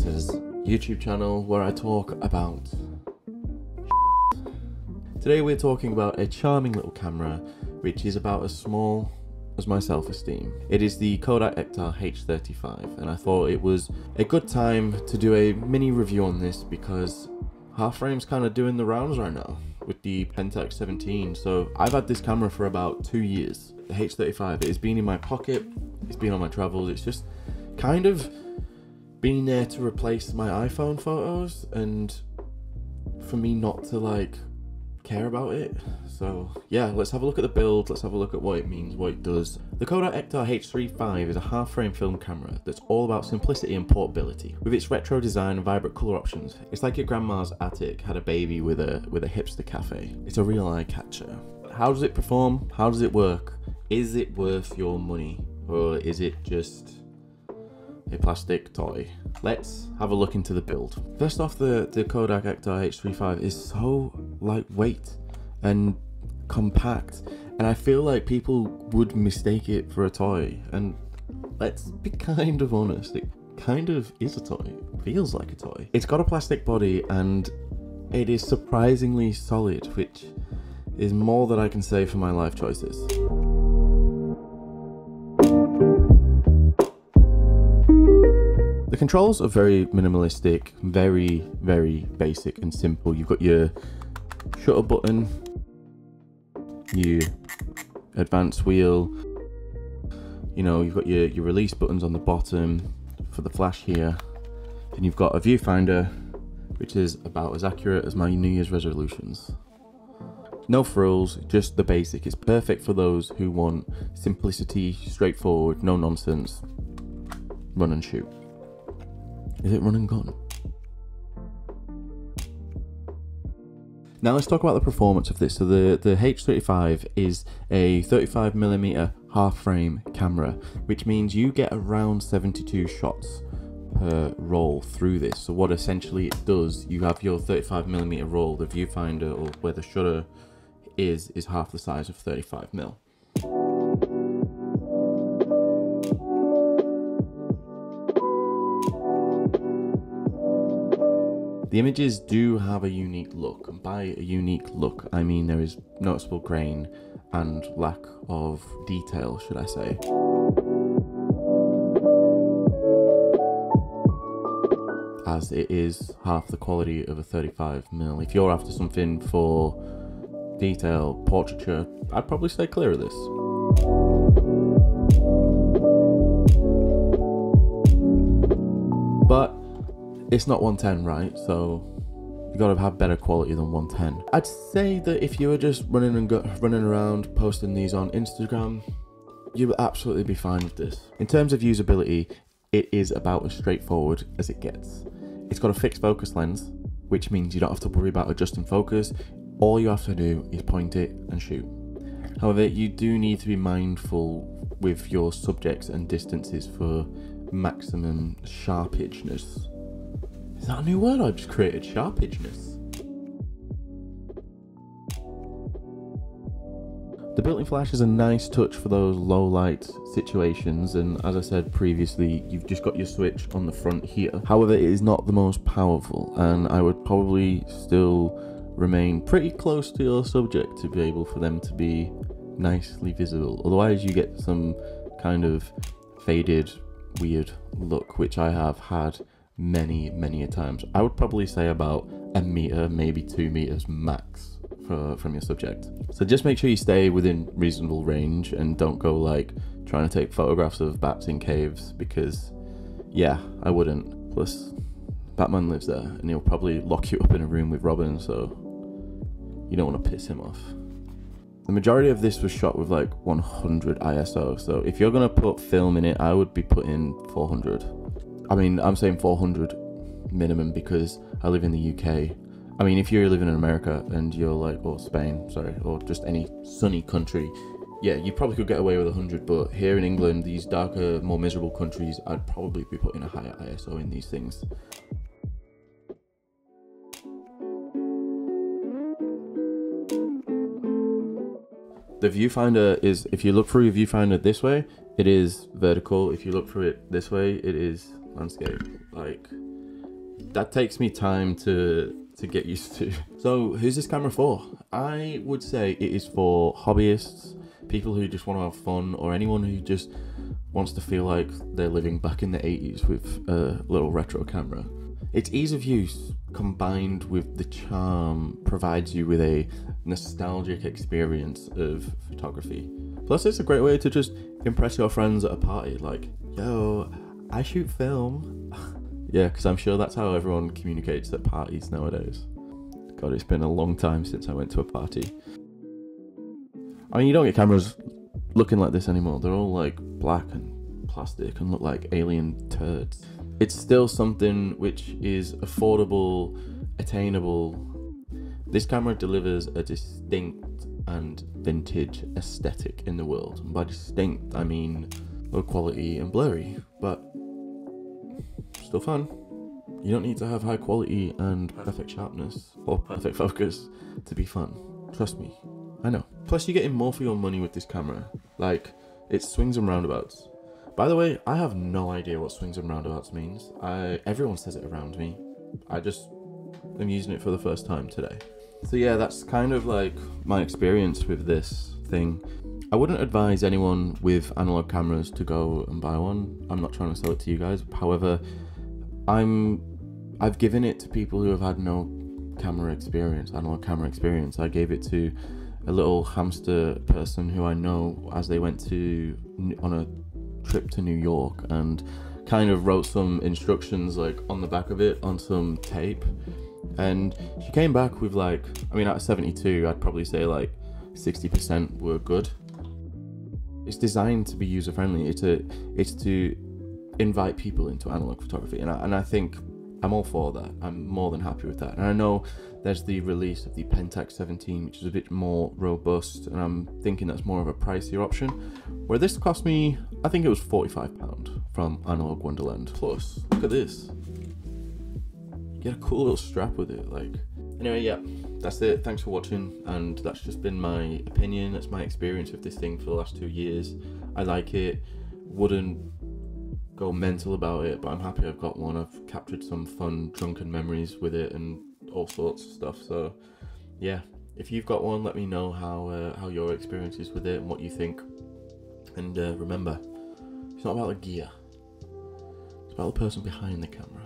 Gramz's YouTube channel where I talk about Today we're talking about a charming little camera which is about as small as my self-esteem. It is the Kodak Ektar H35 and I thought it was a good time to do a mini review on this because half frame's kind of doing the rounds right now with the Pentax 17. So I've had this camera for about 2 years. The H35, it has been in my pocket, it's been on my travels, it's just kind of been there to replace my iPhone photos and for me not to like care about it. So yeah, let's have a look at the build, let's have a look at what it means, what it does. The Kodak Ektar H35 is a half frame film camera that's all about simplicity and portability. With its retro design and vibrant colour options, it's like your grandma's attic had a baby with a hipster cafe. It's a real eye catcher. How does it perform? How does it work? Is it worth your money? Or is it just a plastic toy? Let's have a look into the build. First off, the Kodak Ektar H35 is so lightweight and compact, and I feel like people would mistake it for a toy, and let's be kind of honest, it kind of is a toy. It feels like a toy. It's got a plastic body and it is surprisingly solid, which is more than I can say for my life choices. The controls are very minimalistic, very basic and simple. You've got your shutter button, your advance wheel, you know, you've got your release buttons on the bottom for the flash here. Then you've got a viewfinder, which is about as accurate as my New Year's resolutions. No frills, just the basic. It's perfect for those who want simplicity, straightforward, no nonsense, run and shoot. Is it run and gun? Now let's talk about the performance of this. So the H35 is a 35mm half frame camera, which means you get around 72 shots per roll through this. So what essentially it does, you have your 35mm roll, the viewfinder or where the shutter is half the size of 35mm. The images do have a unique look, and by a unique look I mean there is noticeable grain and lack of detail, should I say. As it is half the quality of a 35mm. If you're after something for detail, portraiture, I'd probably stay clear of this. But it's not 110, right? So you gotta have better quality than 110. I'd say that if you were just running around posting these on Instagram, you would absolutely be fine with this. In terms of usability, it is about as straightforward as it gets. It's got a fixed focus lens, which means you don't have to worry about adjusting focus. All you have to do is point it and shoot. However, you do need to be mindful with your subjects and distances for maximum sharpagenness. Is that a new word I just created? Sharpagenness. The built-in flash is a nice touch for those low light situations, and as I said previously, you've just got your switch on the front here. However, it is not the most powerful, and I would probably still remain pretty close to your subject to be able for them to be nicely visible. Otherwise you get some kind of faded, weird look, which I have had many a times. I would probably say about 1 meter, maybe 2 meters max from your subject. So just make sure you stay within reasonable range and don't go like trying to take photographs of bats in caves, because yeah, I wouldn't. Plus Batman lives there and he'll probably lock you up in a room with Robin, so you don't want to piss him off. The majority of this was shot with like 100 ISO, so if you're gonna put film in it, I would be putting 400. I mean, I'm saying 400 minimum because I live in the UK. I mean, if you're living in America and you're like, or Spain, sorry, or just any sunny country, yeah, you probably could get away with 100, but here in England, these darker, more miserable countries, I'd probably be putting a higher ISO in these things. The viewfinder is, if you look through your viewfinder this way, it is vertical. If you look through it this way, it is landscape. Like, that takes me time to get used to. So who's this camera for? I would say it is for hobbyists, people who just want to have fun, or anyone who just wants to feel like they're living back in the 80s with a little retro camera. Its ease of use combined with the charm provides you with a nostalgic experience of photography. Plus it's a great way to just impress your friends at a party, like, yo, I shoot film. Yeah, because I'm sure that's how everyone communicates at parties nowadays. God, it's been a long time since I went to a party. I mean, you don't get cameras looking like this anymore. They're all like black and plastic and look like alien turds. It's still something which is affordable, attainable. This camera delivers a distinct and vintage aesthetic in the world. And by distinct, I mean low quality and blurry, but still fun. You don't need to have high quality and perfect sharpness or perfect focus to be fun. Trust me, I know. Plus you're getting more for your money with this camera. Like, it's swings and roundabouts. By the way, I have no idea what swings and roundabouts means. Everyone says it around me. I just am using it for the first time today. So yeah, that's kind of like my experience with this thing. I wouldn't advise anyone with analog cameras to go and buy one. I'm not trying to sell it to you guys. However, I've given it to people who have had no camera experience, analog camera experience. I gave it to a little hamster person who I know as they went on a trip to New York, and kind of wrote some instructions like on the back of it on some tape. And she came back with like, I mean, out of 72, I'd probably say like 60% were good. It's designed to be user-friendly. It's to invite people into analog photography, and I think I'm all for that. I'm more than happy with that. And I know there's the release of the Pentax 17, which is a bit more robust, and I'm thinking that's more of a pricier option, where this cost me, I think it was £45 from Analog Wonderland. Plus, look at this. You get a cool little strap with it, like. Anyway, yeah, that's it. Thanks for watching, and that's just been my opinion. That's my experience with this thing for the last 2 years. I like it. Wouldn't go mental about it, but I'm happy I've got one. I've captured some fun drunken memories with it and all sorts of stuff. So yeah, if you've got one, let me know how your experience is with it and what you think. And remember, it's not about the gear, it's about the person behind the camera.